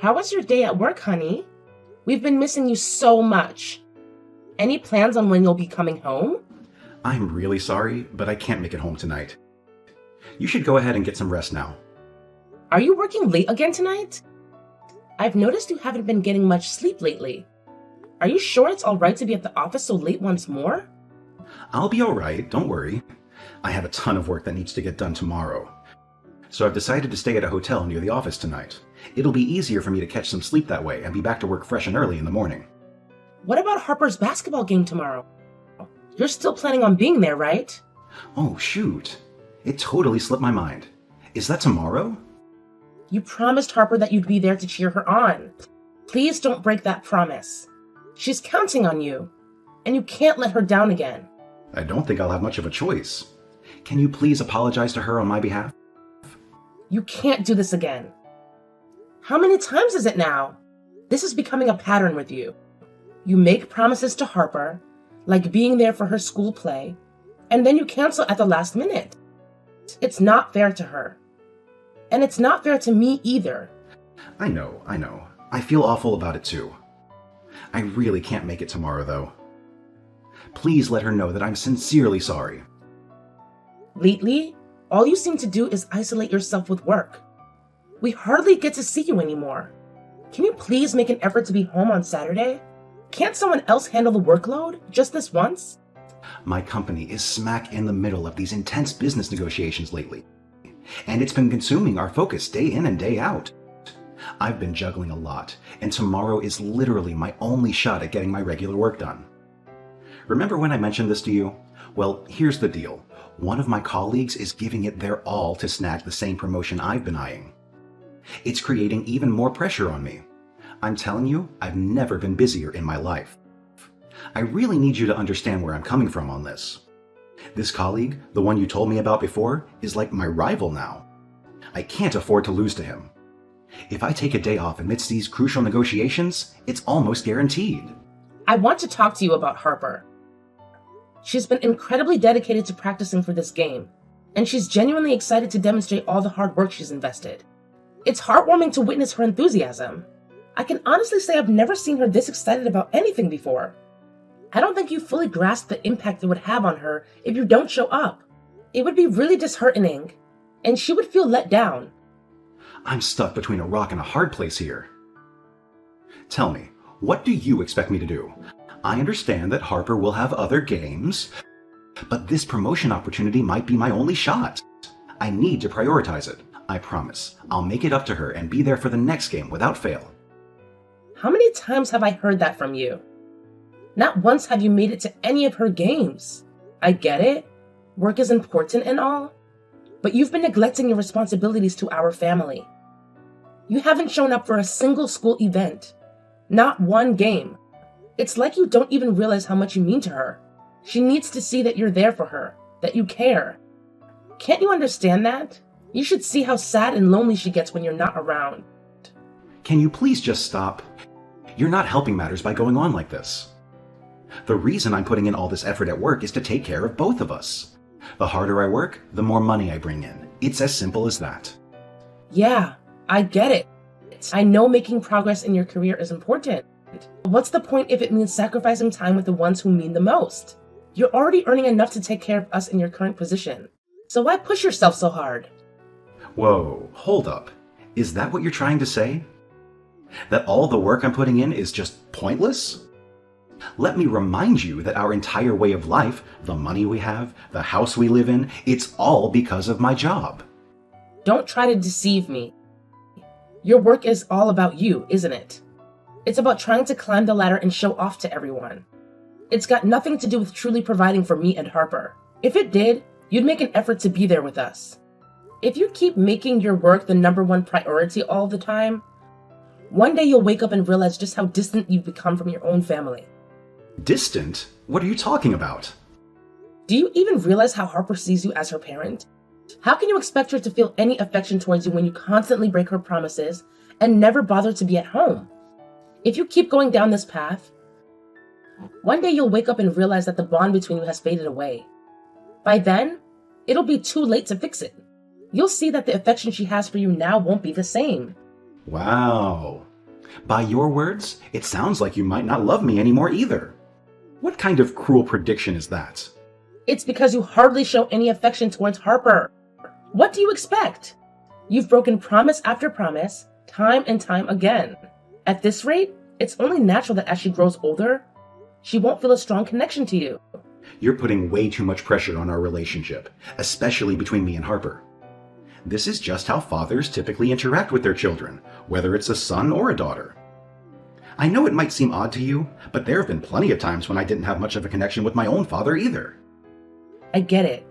How was your day at work, honey? We've been missing you so much. Any plans on when you'll be coming home? I'm really sorry, but I can't make it home tonight. You should go ahead and get some rest now. Are you working late again tonight? I've noticed you haven't been getting much sleep lately. Are you sure it's all right to be at the office so late once more? I'll be all right, don't worry. I have a ton of work that needs to get done tomorrow. So I've decided to stay at a hotel near the office tonight. It'll be easier for me to catch some sleep that way and be back to work fresh and early in the morning. What about Harper's basketball game tomorrow? You're still planning on being there, right? Oh, shoot. It totally slipped my mind. Is that tomorrow? You promised Harper that you'd be there to cheer her on. Please don't break that promise. She's counting on you, and you can't let her down again. I don't think I'll have much of a choice. Can you please apologize to her on my behalf? You can't do this again. How many times is it now? This is becoming a pattern with you. You make promises to Harper, like being there for her school play, and then you cancel at the last minute. It's not fair to her. And it's not fair to me either. I know. I feel awful about it too. I really can't make it tomorrow, though. Please let her know that I'm sincerely sorry. Lately, all you seem to do is isolate yourself with work. We hardly get to see you anymore. Can you please make an effort to be home on Saturday? Can't someone else handle the workload just this once? My company is smack in the middle of these intense business negotiations lately, and it's been consuming our focus day in and day out. I've been juggling a lot, and tomorrow is literally my only shot at getting my regular work done. Remember when I mentioned this to you? Well, here's the deal. One of my colleagues is giving it their all to snag the same promotion I've been eyeing. It's creating even more pressure on me. I'm telling you, I've never been busier in my life. I really need you to understand where I'm coming from on this. This colleague, the one you told me about before, is like my rival now. I can't afford to lose to him. If I take a day off amidst these crucial negotiations, it's almost guaranteed. I want to talk to you about Harper. She's been incredibly dedicated to practicing for this game, and she's genuinely excited to demonstrate all the hard work she's invested. It's heartwarming to witness her enthusiasm. I can honestly say I've never seen her this excited about anything before. I don't think you fully grasp the impact it would have on her if you don't show up. It would be really disheartening, and she would feel let down. I'm stuck between a rock and a hard place here. Tell me, what do you expect me to do? I understand that Harper will have other games, but this promotion opportunity might be my only shot. I need to prioritize it. I promise. I'll make it up to her and be there for the next game without fail. How many times have I heard that from you? Not once have you made it to any of her games. I get it. Work is important and all, but you've been neglecting your responsibilities to our family. You haven't shown up for a single school event. Not one game. It's like you don't even realize how much you mean to her. She needs to see that you're there for her, that you care. Can't you understand that? You should see how sad and lonely she gets when you're not around. Can you please just stop? You're not helping matters by going on like this. The reason I'm putting in all this effort at work is to take care of both of us. The harder I work, the more money I bring in. It's as simple as that. Yeah, I get it. I know making progress in your career is important. What's the point if it means sacrificing time with the ones who mean the most? You're already earning enough to take care of us in your current position. So why push yourself so hard? Whoa, hold up. Is that what you're trying to say? That all the work I'm putting in is just pointless? Let me remind you that our entire way of life, the money we have, the house we live in, it's all because of my job. Don't try to deceive me. Your work is all about you, isn't it? It's about trying to climb the ladder and show off to everyone. It's got nothing to do with truly providing for me and Harper. If it did, you'd make an effort to be there with us. If you keep making your work the number one priority all the time, one day you'll wake up and realize just how distant you've become from your own family. Distant? What are you talking about? Do you even realize how Harper sees you as her parent? How can you expect her to feel any affection towards you when you constantly break her promises and never bother to be at home? If you keep going down this path, one day you'll wake up and realize that the bond between you has faded away. By then, it'll be too late to fix it. You'll see that the affection she has for you now won't be the same. Wow, By your words, it sounds like you might not love me anymore either. What kind of cruel prediction is that? It's because you hardly show any affection towards Harper. What do you expect? You've broken promise after promise, time and time again. At this rate, it's only natural that as she grows older, she won't feel a strong connection to you. You're putting way too much pressure on our relationship, especially between me and Harper. This is just how fathers typically interact with their children, whether it's a son or a daughter. I know it might seem odd to you, but there have been plenty of times when I didn't have much of a connection with my own father either. I get it.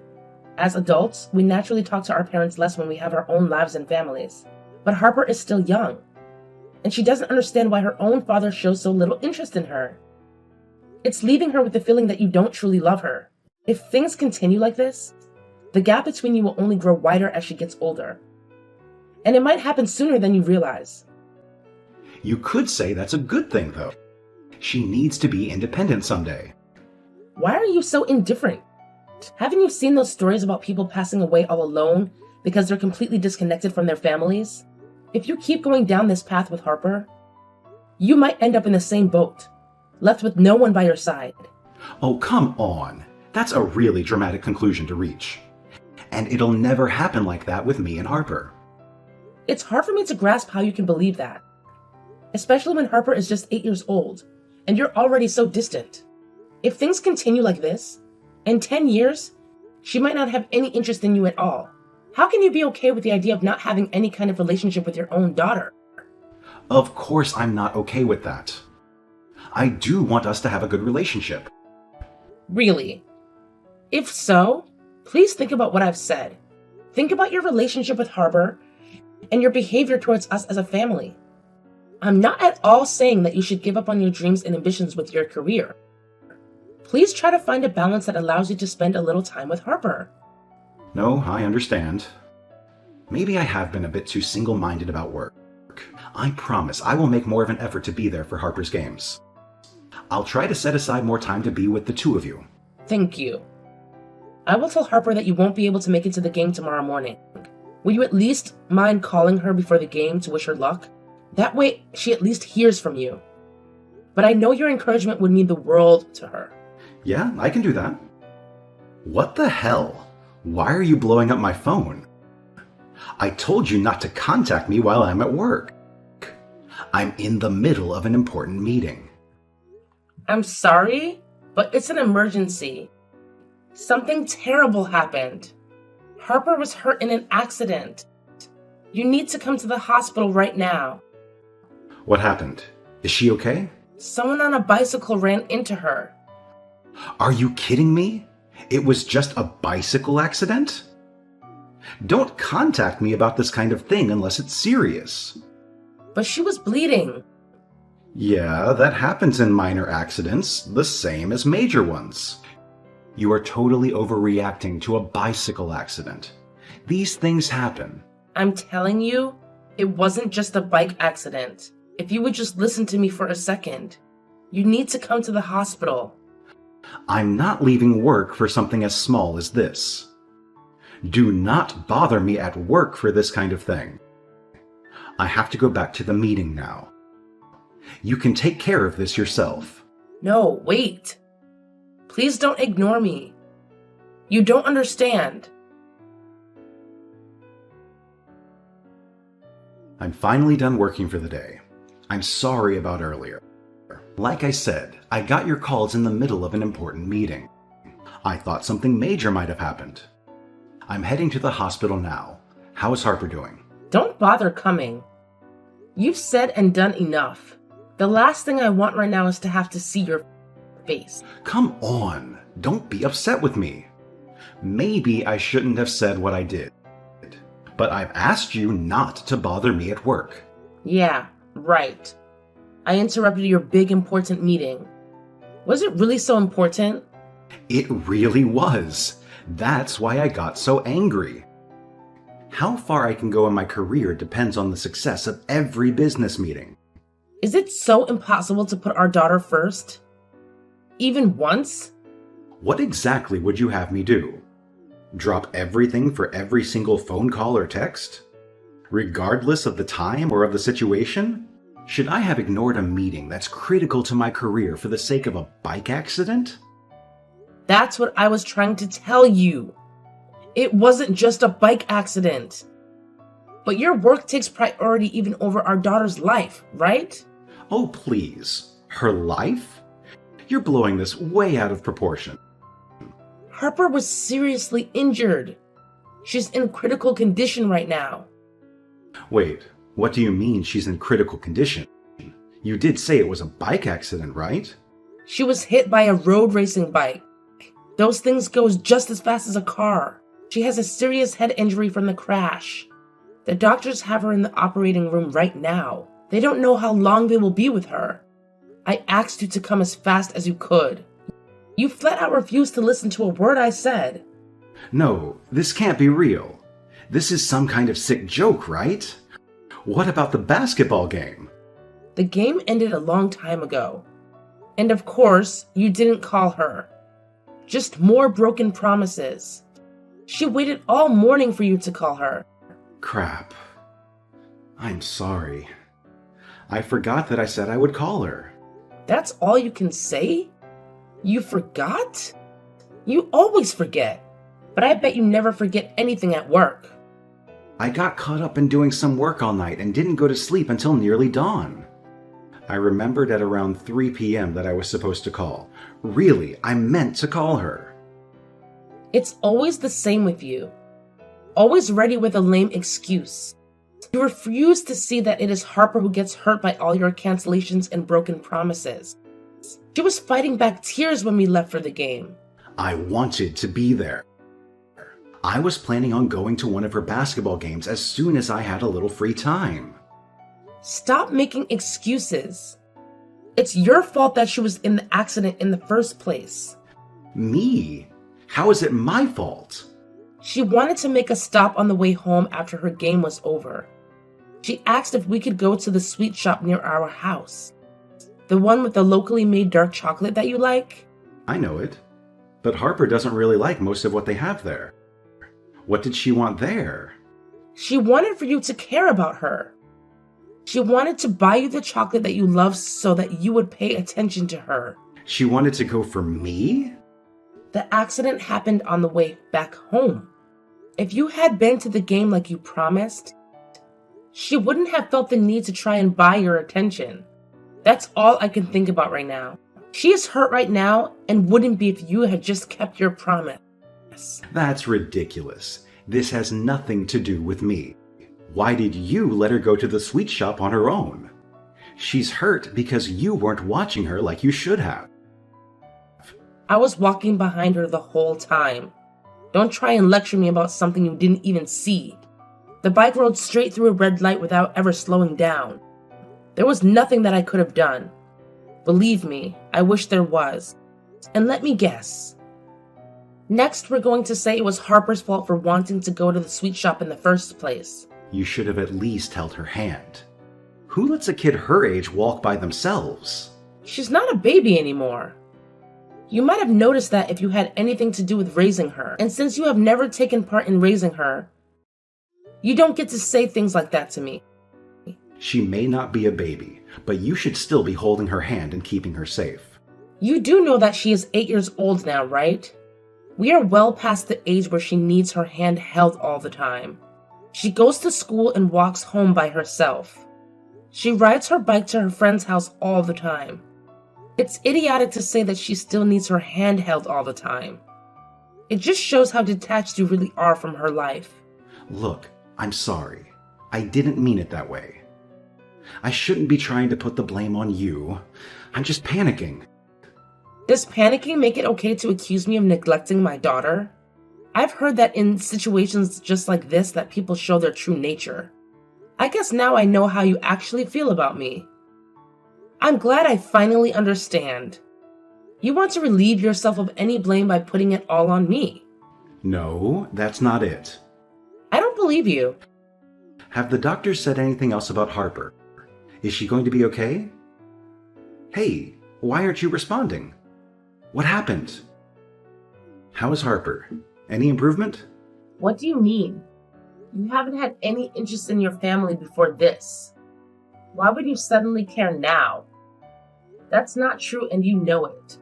As adults, we naturally talk to our parents less when we have our own lives and families. But Harper is still young, and she doesn't understand why her own father shows so little interest in her. It's leaving her with the feeling that you don't truly love her. If things continue like this, the gap between you will only grow wider as she gets older. And it might happen sooner than you realize. You could say that's a good thing, though. She needs to be independent someday. Why are you so indifferent? Haven't you seen those stories about people passing away all alone because they're completely disconnected from their families? If you keep going down this path with Harper, you might end up in the same boat, left with no one by your side. Oh, come on. That's a really dramatic conclusion to reach. And it'll never happen like that with me and Harper. It's hard for me to grasp how you can believe that, especially when Harper is just 8 years old and you're already so distant. If things continue like this, in 10 years, she might not have any interest in you at all. How can you be okay with the idea of not having any kind of relationship with your own daughter? Of course I'm not okay with that. I do want us to have a good relationship. Really? If so, please think about what I've said. Think about your relationship with Harper and your behavior towards us as a family. I'm not at all saying that you should give up on your dreams and ambitions with your career. Please try to find a balance that allows you to spend a little time with Harper. No, I understand. Maybe I have been a bit too single-minded about work. I promise I will make more of an effort to be there for Harper's games. I'll try to set aside more time to be with the two of you. Thank you. I will tell Harper that you won't be able to make it to the game tomorrow morning. Will you at least mind calling her before the game to wish her luck? That way, she at least hears from you. But I know your encouragement would mean the world to her. Yeah, I can do that. What the hell? Why are you blowing up my phone? I told you not to contact me while I'm at work. I'm in the middle of an important meeting. I'm sorry, but it's an emergency. Something terrible happened. Harper was hurt in an accident. You need to come to the hospital right now. What happened? Is she okay? Someone on a bicycle ran into her. Are you kidding me? It was just a bicycle accident? Don't contact me about this kind of thing unless it's serious. But she was bleeding. Yeah, that happens in minor accidents, the same as major ones. You are totally overreacting to a bicycle accident. These things happen. I'm telling you, it wasn't just a bike accident. If you would just listen to me for a second, you need to come to the hospital. I'm not leaving work for something as small as this. Do not bother me at work for this kind of thing. I have to go back to the meeting now. You can take care of this yourself. No, wait. Please don't ignore me. You don't understand. I'm finally done working for the day. I'm sorry about earlier. Like I said, I got your calls in the middle of an important meeting. I thought something major might have happened. I'm heading to the hospital now. How is Harper doing? Don't bother coming. You've said and done enough. The last thing I want right now is to have to see your face. Come on, don't be upset with me. Maybe I shouldn't have said what I did. But I've asked you not to bother me at work. Yeah, right. I interrupted your big important meeting. Was it really so important? It really was. That's why I got so angry. How far I can go in my career depends on the success of every business meeting. Is it so impossible to put our daughter first? Even once? What exactly would you have me do? Drop everything for every single phone call or text? Regardless of the time or of the situation? Should I have ignored a meeting that's critical to my career for the sake of a bike accident? That's what I was trying to tell you. It wasn't just a bike accident. But your work takes priority even over our daughter's life, right? Oh, please. Her life? You're blowing this way out of proportion. Harper was seriously injured. She's in critical condition right now. Wait, what do you mean she's in critical condition? You did say it was a bike accident, right? She was hit by a road racing bike. Those things go just as fast as a car. She has a serious head injury from the crash. The doctors have her in the operating room right now. They don't know how long they will be with her. I asked you to come as fast as you could. You flat out refused to listen to a word I said. No, this can't be real. This is some kind of sick joke, right? What about the basketball game? The game ended a long time ago. And of course, you didn't call her. Just more broken promises. She waited all morning for you to call her. Crap. I'm sorry. I forgot that I said I would call her. That's all you can say? You forgot? You always forget. But I bet you never forget anything at work. I got caught up in doing some work all night and didn't go to sleep until nearly dawn. I remembered at around 3 p.m. that I was supposed to call. Really, I meant to call her. It's always the same with you. Always ready with a lame excuse. You refuse to see that it is Harper who gets hurt by all your cancellations and broken promises. She was fighting back tears when we left for the game. I wanted to be there. I was planning on going to one of her basketball games as soon as I had a little free time. Stop making excuses. It's your fault that she was in the accident in the first place. Me? How is it my fault? She wanted to make a stop on the way home after her game was over. She asked if we could go to the sweet shop near our house. The one with the locally made dark chocolate that you like? I know it. But Harper doesn't really like most of what they have there. What did she want there? She wanted for you to care about her. She wanted to buy you the chocolate that you love so that you would pay attention to her. She wanted to go for me? The accident happened on the way back home. If you had been to the game like you promised, she wouldn't have felt the need to try and buy your attention. That's all I can think about right now. She is hurt right now and wouldn't be if you had just kept your promise. That's ridiculous. This has nothing to do with me. Why did you let her go to the sweet shop on her own? She's hurt because you weren't watching her like you should have. I was walking behind her the whole time. Don't try and lecture me about something you didn't even see. The bike rode straight through a red light without ever slowing down. There was nothing that I could have done. Believe me, I wish there was. And let me guess. Next, we're going to say it was Harper's fault for wanting to go to the sweet shop in the first place. You should have at least held her hand. Who lets a kid her age walk by themselves? She's not a baby anymore. You might have noticed that if you had anything to do with raising her, and since you have never taken part in raising her, you don't get to say things like that to me. She may not be a baby, but you should still be holding her hand and keeping her safe. You do know that she is 8 years old now, right? We are well past the age where she needs her hand held all the time. She goes to school and walks home by herself. She rides her bike to her friend's house all the time. It's idiotic to say that she still needs her hand held all the time. It just shows how detached you really are from her life. Look, I'm sorry. I didn't mean it that way. I shouldn't be trying to put the blame on you. I'm just panicking. Does panicking make it okay to accuse me of neglecting my daughter? I've heard that in situations just like this that people show their true nature. I guess now I know how you actually feel about me. I'm glad I finally understand. You want to relieve yourself of any blame by putting it all on me. No, that's not it. I don't believe you. Have the doctors said anything else about Harper? Is she going to be okay? Hey, why aren't you responding? What happened? How is Harper? Any improvement? What do you mean? You haven't had any interest in your family before this. Why would you suddenly care now? That's not true and you know it.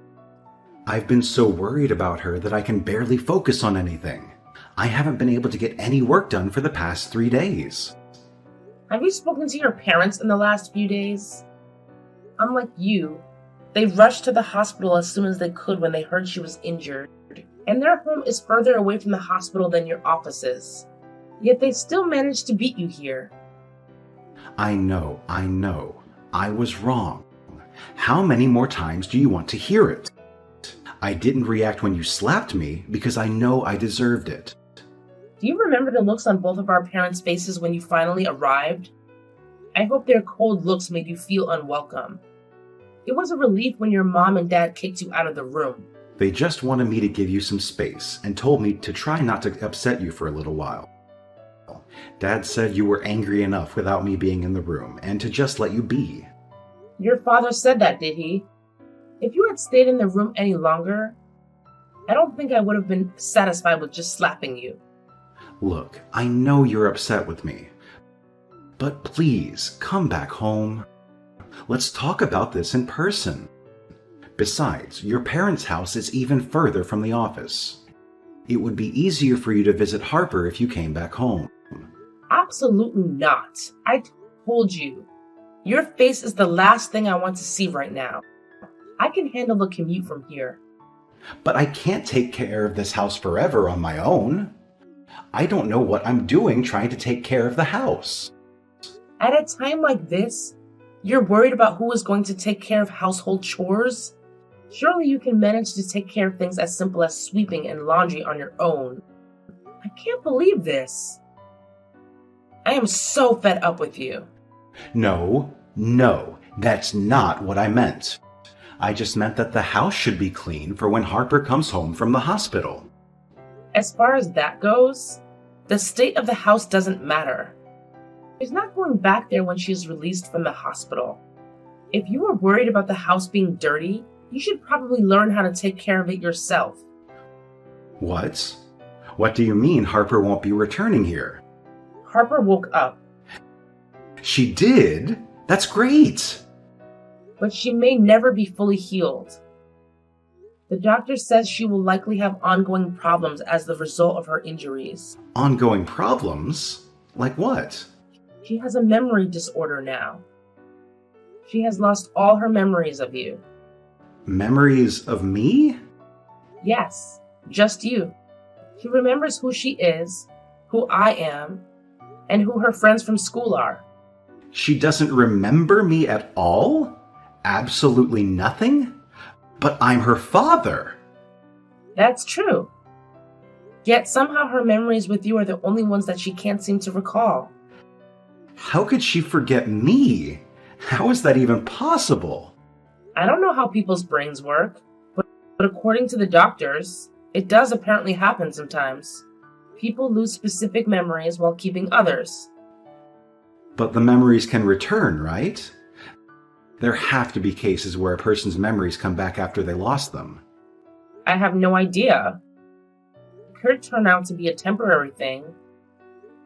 I've been so worried about her that I can barely focus on anything. I haven't been able to get any work done for the past 3 days. Have you spoken to your parents in the last few days? Unlike you, they rushed to the hospital as soon as they could when they heard she was injured, and their home is further away from the hospital than your office is. Yet they still managed to beat you here. I know. I was wrong. How many more times do you want to hear it? I didn't react when you slapped me because I know I deserved it. Do you remember the looks on both of our parents' faces when you finally arrived? I hope their cold looks made you feel unwelcome. It was a relief when your mom and dad kicked you out of the room. They just wanted me to give you some space and told me to try not to upset you for a little while. Dad said you were angry enough without me being in the room and to just let you be. Your father said that, did he? If you had stayed in the room any longer, I don't think I would have been satisfied with just slapping you. Look, I know you're upset with me, but please come back home. Let's talk about this in person. Besides, your parents' house is even further from the office. It would be easier for you to visit Harper if you came back home. Absolutely not. I told you. Your face is the last thing I want to see right now. I can handle the commute from here. But I can't take care of this house forever on my own. I don't know what I'm doing trying to take care of the house. At a time like this, you're worried about who is going to take care of household chores? Surely you can manage to take care of things as simple as sweeping and laundry on your own. I can't believe this. I am so fed up with you. No, that's not what I meant. I just meant that the house should be clean for when Harper comes home from the hospital. As far as that goes, the state of the house doesn't matter. She's not going back there when she is released from the hospital. If you are worried about the house being dirty, you should probably learn how to take care of it yourself. What? What do you mean Harper won't be returning here? Harper woke up. She did? That's great! But she may never be fully healed. The doctor says she will likely have ongoing problems as the result of her injuries. Ongoing problems? Like what? She has a memory disorder now. She has lost all her memories of you. Memories of me? Yes, just you. She remembers who she is, who I am, and who her friends from school are. She doesn't remember me at all? Absolutely nothing? But I'm her father. That's true. Yet somehow her memories with you are the only ones that she can't seem to recall. How could she forget me? How is that even possible? I don't know how people's brains work, but according to the doctors, it does apparently happen sometimes. People lose specific memories while keeping others. But the memories can return, right? There have to be cases where a person's memories come back after they lost them. I have no idea. It could turn out to be a temporary thing,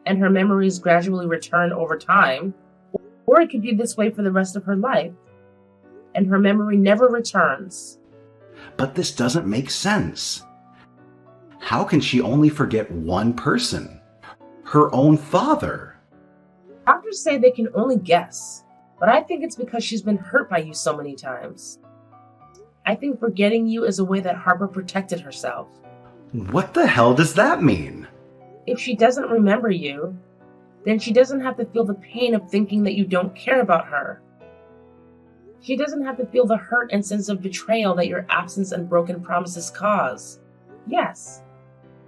and her memories gradually return over time, or it could be this way for the rest of her life, and her memory never returns. But this doesn't make sense. How can she only forget one person? Her own father? Doctors say they can only guess, but I think it's because she's been hurt by you so many times. I think forgetting you is a way that Harper protected herself. What the hell does that mean? If she doesn't remember you, then she doesn't have to feel the pain of thinking that you don't care about her. She doesn't have to feel the hurt and sense of betrayal that your absence and broken promises cause. Yes,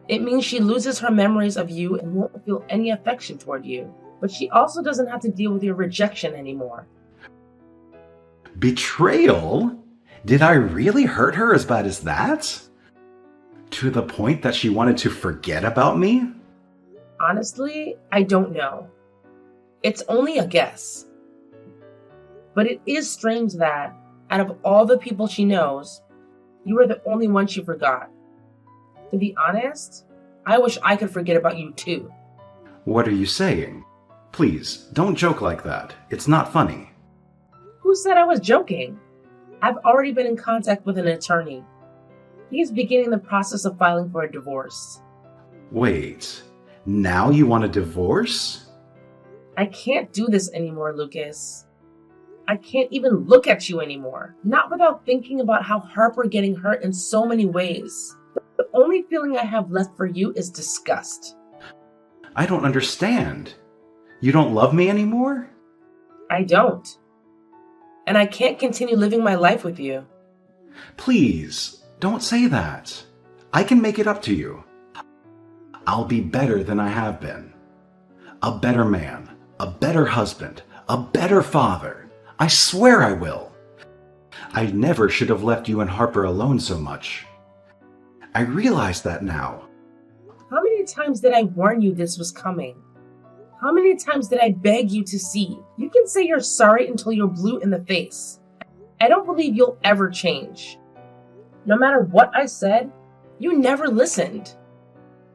it means she loses her memories of you and won't feel any affection toward you. But she also doesn't have to deal with your rejection anymore. Betrayal? Did I really hurt her as bad as that? To the point that she wanted to forget about me? Honestly, I don't know. It's only a guess. But it is strange that, out of all the people she knows, you are the only one she forgot. To be honest, I wish I could forget about you too. What are you saying? Please, don't joke like that. It's not funny. Who said I was joking? I've already been in contact with an attorney. He's beginning the process of filing for a divorce. Wait, now you want a divorce? I can't do this anymore, Lucas. I can't even look at you anymore, not without thinking about how Harper getting hurt in so many ways. The only feeling I have left for you is disgust. I don't understand. You don't love me anymore? I don't. And I can't continue living my life with you. Please, don't say that. I can make it up to you. I'll be better than I have been. A better man, a better husband, a better father. I swear I will. I never should have left you and Harper alone so much. I realize that now. How many times did I warn you this was coming? How many times did I beg you to see? You can say you're sorry until you're blue in the face. I don't believe you'll ever change. No matter what I said, you never listened.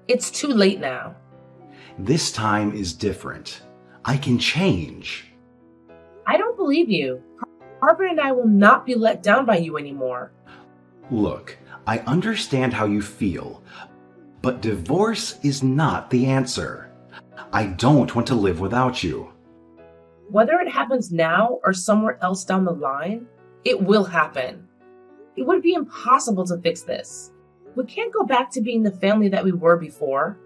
It's too late now. This time is different. I can change. I don't believe you. Harper and I will not be let down by you anymore. Look, I understand how you feel, but divorce is not the answer. I don't want to live without you. Whether it happens now or somewhere else down the line, it will happen. It would be impossible to fix this. We can't go back to being the family that we were before.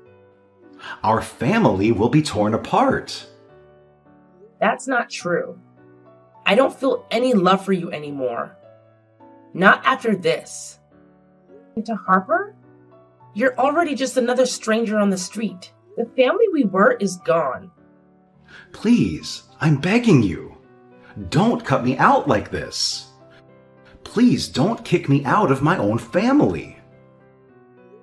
Our family will be torn apart. That's not true. I don't feel any love for you anymore. Not after this. And to Harper? You're already just another stranger on the street. The family we were is gone. Please, I'm begging you. Don't cut me out like this. Please don't kick me out of my own family.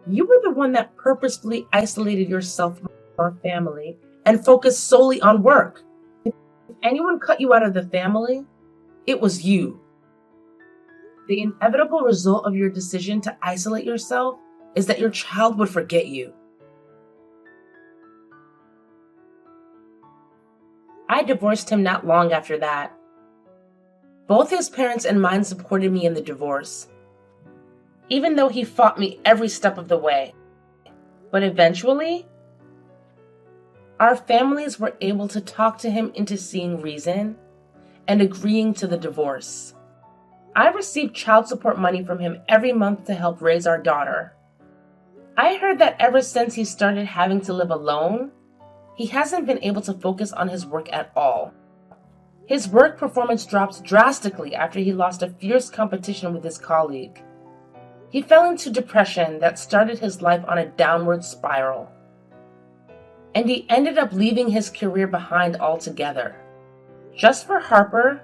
You were the one that purposefully isolated yourself from our family and focused solely on work. If anyone cut you out of the family, it was you. The inevitable result of your decision to isolate yourself is that your child would forget you. I divorced him not long after that. Both his parents and mine supported me in the divorce, even though he fought me every step of the way. But eventually, our families were able to talk to him into seeing reason and agreeing to the divorce. I received child support money from him every month to help raise our daughter. I heard that ever since he started having to live alone, he hasn't been able to focus on his work at all. His work performance dropped drastically after he lost a fierce competition with his colleague. He fell into depression that started his life on a downward spiral. And he ended up leaving his career behind altogether. Just for Harper,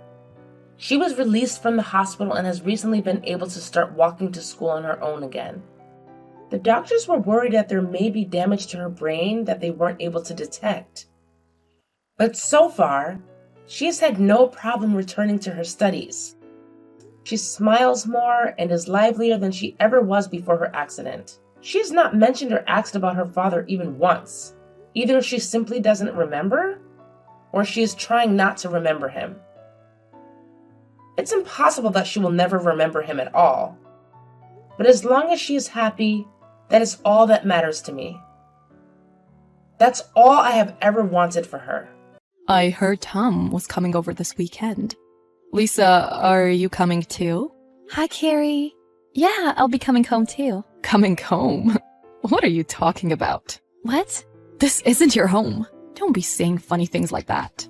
she was released from the hospital and has recently been able to start walking to school on her own again. The doctors were worried that there may be damage to her brain that they weren't able to detect. But so far, she has had no problem returning to her studies. She smiles more and is livelier than she ever was before her accident. She has not mentioned or asked about her father even once. Either she simply doesn't remember, or she is trying not to remember him. It's impossible that she will never remember him at all. But as long as she is happy, that is all that matters to me. That's all I have ever wanted for her. I heard Tom was coming over this weekend. Lisa, are you coming too? Hi, Carrie. Yeah, I'll be coming home too. Coming home? What are you talking about? What? This isn't your home. Don't be saying funny things like that.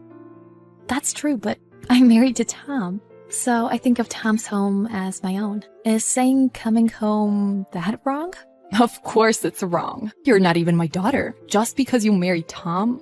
That's true, but I'm married to Tom, so I think of Tom's home as my own. Is saying coming home that wrong? Of course it's wrong. You're not even my daughter. Just because you married Tom,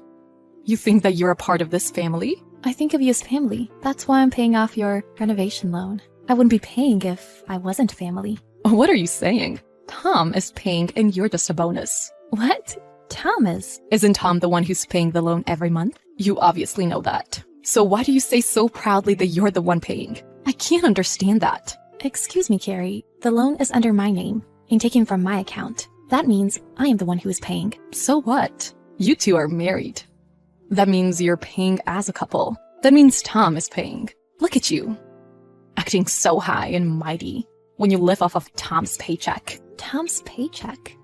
you think that you're a part of this family? I think of you as family. That's why I'm paying off your renovation loan. I wouldn't be paying if I wasn't family. What are you saying? Tom is paying and you're just a bonus. What? Tom is? Isn't Tom the one who's paying the loan every month? You obviously know that. So why do you say so proudly that you're the one paying? I can't understand that. Excuse me, Carrie. The loan is under my name and taken from my account. That means I am the one who is paying. So what? You two are married. That means you're paying as a couple. That means Tom is paying. Look at you. acting so high and mighty when you live off of Tom's paycheck. Tom's paycheck?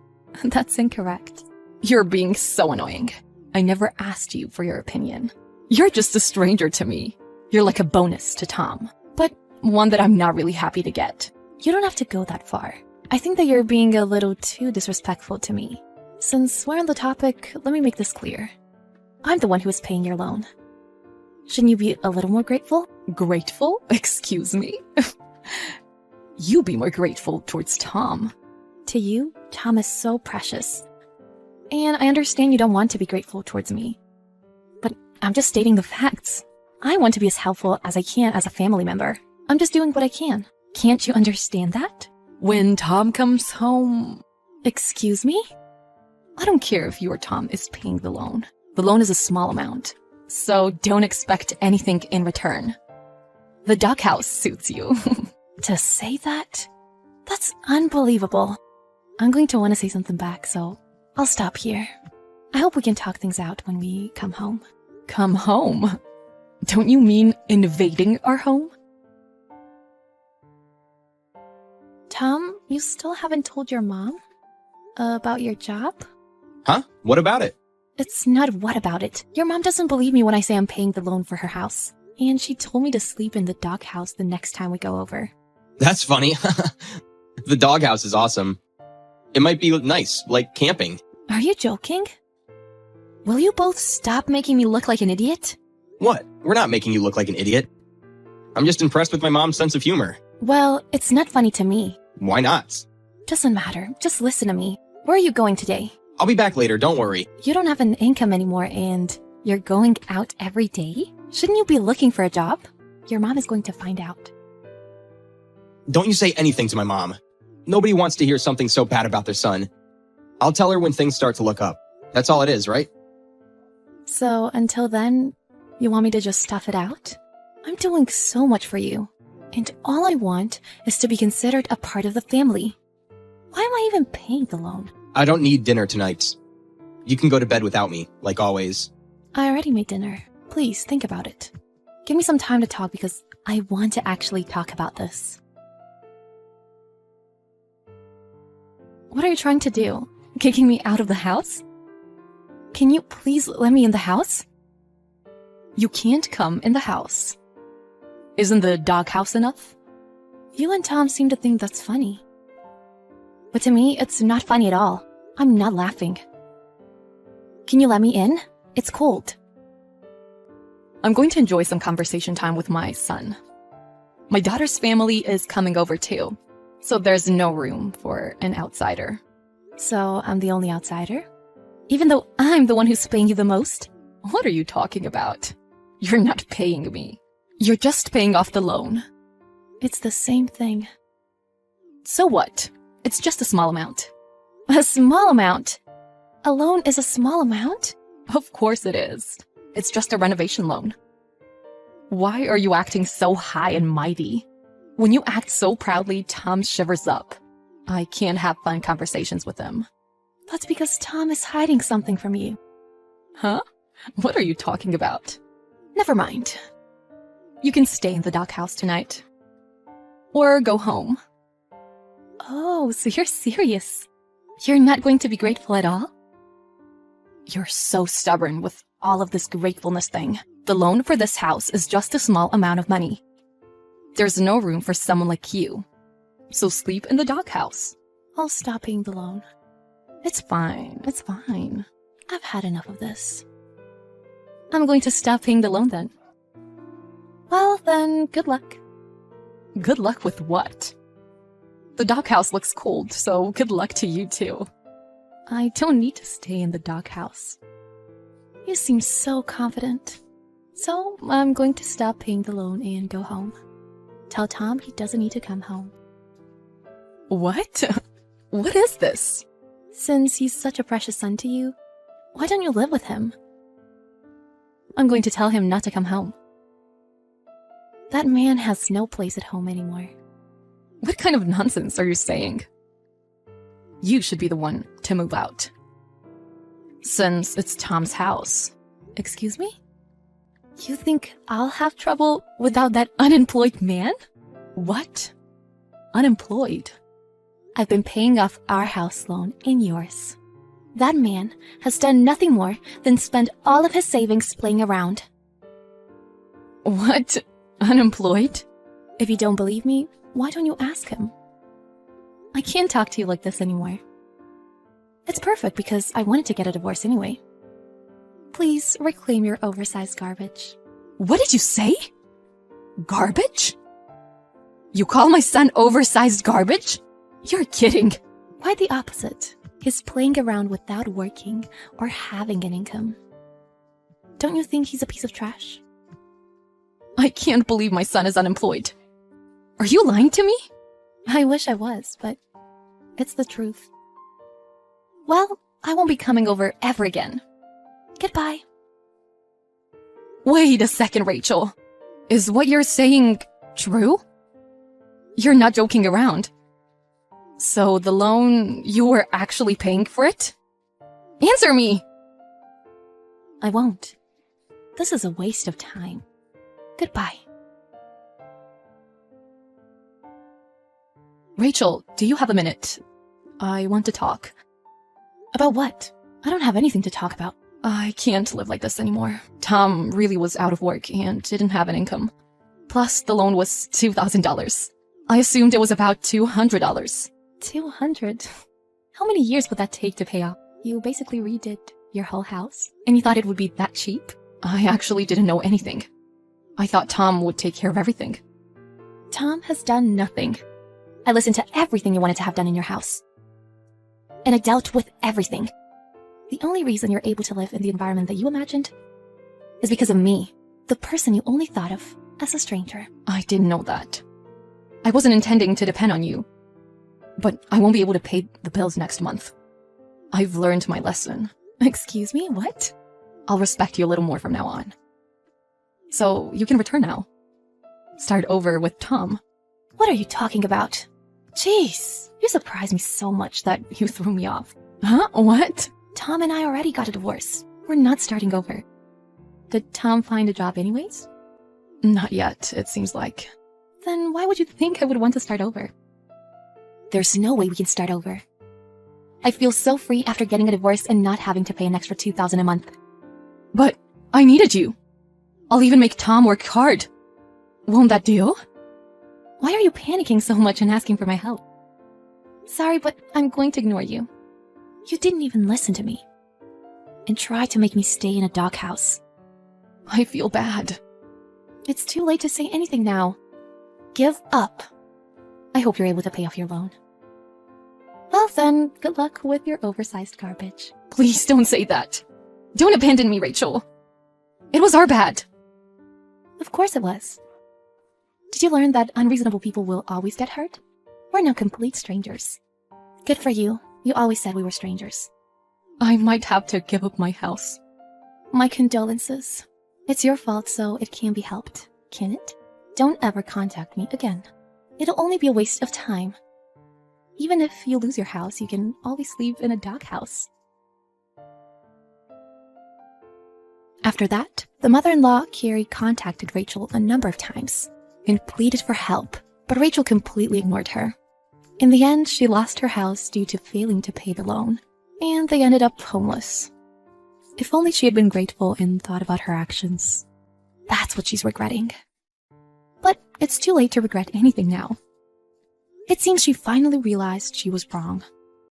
That's incorrect. You're being so annoying. I never asked you for your opinion. You're just a stranger to me. You're like a bonus to Tom, but one that I'm not really happy to get. You don't have to go that far. I think that you're being a little too disrespectful to me. Since we're on the topic, let me make this clear. I'm the one who is paying your loan. Shouldn't you be a little more grateful? Grateful? Excuse me? You be more grateful towards Tom. To you, Tom is so precious. And I understand you don't want to be grateful towards me. But I'm just stating the facts. I want to be as helpful as I can as a family member. I'm just doing what I can. Can't you understand that? When Tom comes home... Excuse me? I don't care if you or Tom is paying the loan. The loan is a small amount, so don't expect anything in return. The doghouse suits you. To say that? That's unbelievable. I'm going to want to say something back, so I'll stop here. I hope we can talk things out when we come home. Come home? Don't you mean invading our home? Tom, you still haven't told your mom about your job? Huh? What about it? It's not what about it. Your mom doesn't believe me when I say I'm paying the loan for her house. And she told me to sleep in the doghouse the next time we go over. That's funny. The doghouse is awesome. It might be nice, like camping. Are you joking? Will you both stop making me look like an idiot? What? We're not making you look like an idiot. I'm just impressed with my mom's sense of humor. Well, it's not funny to me. Why not? Doesn't matter. Just listen to me. Where are you going today? I'll be back later, don't worry. You don't have an income anymore and you're going out every day? Shouldn't you be looking for a job? Your mom is going to find out. Don't you say anything to my mom. Nobody wants to hear something so bad about their son. I'll tell her when things start to look up. That's all it is, right? So until then, you want me to just stuff it out? I'm doing so much for you. And all I want is to be considered a part of the family. Why am I even paying the loan? I don't need dinner tonight. You can go to bed without me, like always. I already made dinner. Please, think about it. Give me some time to talk because I want to actually talk about this. What are you trying to do? Kicking me out of the house? Can you please let me in the house? You can't come in the house. Isn't the doghouse enough? You and Tom seem to think that's funny. But to me, it's not funny at all. I'm not laughing. Can you let me in? It's cold. I'm going to enjoy some conversation time with my son. My daughter's family is coming over too, so there's no room for an outsider. So I'm the only outsider? Even though I'm the one who's paying you the most? What are you talking about? You're not paying me. You're just paying off the loan. It's the same thing. So what? It's just a small amount. A small amount? A loan is a small amount? Of course it is. It's just a renovation loan. Why are you acting so high and mighty? When you act so proudly, Tom shivers up. I can't have fun conversations with him. That's because Tom is hiding something from you. Huh? What are you talking about? Never mind. You can stay in the doghouse tonight. Or go home. Oh, so you're serious. You're not going to be grateful at all? You're so stubborn with all of this gratefulness thing. The loan for this house is just a small amount of money. There's no room for someone like you. So sleep in the doghouse. I'll stop paying the loan. It's fine. It's fine. I've had enough of this. I'm going to stop paying the loan then. Well, then, good luck. Good luck with what? The doghouse looks cold, so good luck to you too. I don't need to stay in the doghouse. You seem so confident. So, I'm going to stop paying the loan and go home. Tell Tom he doesn't need to come home. What? What is this? Since he's such a precious son to you, why don't you live with him? I'm going to tell him not to come home. That man has no place at home anymore. What kind of nonsense are you saying? You should be the one to move out. Since it's Tom's house. Excuse me? You think I'll have trouble without that unemployed man? What? Unemployed? I've been paying off our house loan and yours. That man has done nothing more than spend all of his savings playing around. What? Unemployed? If you don't believe me, why don't you ask him? I can't talk to you like this anymore. It's perfect because I wanted to get a divorce anyway. Please reclaim your oversized garbage. What did you say? Garbage? You call my son oversized garbage? You're kidding. Quite the opposite. He's playing around without working or having an income. Don't you think he's a piece of trash? I can't believe my son is unemployed. Are you lying to me? I wish I was, but it's the truth. Well, I won't be coming over ever again. Goodbye. Wait a second, Rachel. Is what you're saying true? You're not joking around. So the loan, you were actually paying for it? Answer me! I won't. This is a waste of time. Goodbye. Rachel, do you have a minute? I want to talk. About what? I don't have anything to talk about. I can't live like this anymore. Tom really was out of work and didn't have an income. Plus, the loan was $2,000. I assumed it was about $200. 200? How many years would that take to pay off? You basically redid your whole house, and you thought it would be that cheap? I actually didn't know anything. I thought Tom would take care of everything. Tom has done nothing. I listened to everything you wanted to have done in your house. And I dealt with everything. The only reason you're able to live in the environment that you imagined is because of me, the person you only thought of as a stranger. I didn't know that. I wasn't intending to depend on you. But I won't be able to pay the bills next month. I've learned my lesson. Excuse me, what? I'll respect you a little more from now on. So you can return now. Start over with Tom. What are you talking about? Jeez, you surprised me so much that you threw me off. Huh? What? Tom and I already got a divorce. We're not starting over. Did Tom find a job anyways? Not yet, it seems like. Then why would you think I would want to start over? There's no way we can start over. I feel so free after getting a divorce and not having to pay an extra $2,000 a month. But I needed you. I'll even make Tom work hard. Won't that do? Why are you panicking so much and asking for my help? Sorry, but I'm going to ignore you. You didn't even listen to me. And tried to make me stay in a doghouse. I feel bad. It's too late to say anything now. Give up. I hope you're able to pay off your loan. Well then, good luck with your oversized garbage. Please don't say that. Don't abandon me, Rachel. It was our bad. Of course it was. Did you learn that unreasonable people will always get hurt? We're now complete strangers. Good for you. You always said we were strangers. I might have to give up my house. My condolences. It's your fault, so it can be helped, can it? Don't ever contact me again. It'll only be a waste of time. Even if you lose your house, you can always sleep in a doghouse. After that, the mother-in-law, Carrie, contacted Rachel a number of times and pleaded for help, but Rachel completely ignored her. In the end, she lost her house due to failing to pay the loan, and they ended up homeless. If only she had been grateful and thought about her actions. That's what she's regretting. But it's too late to regret anything now. It seems she finally realized she was wrong.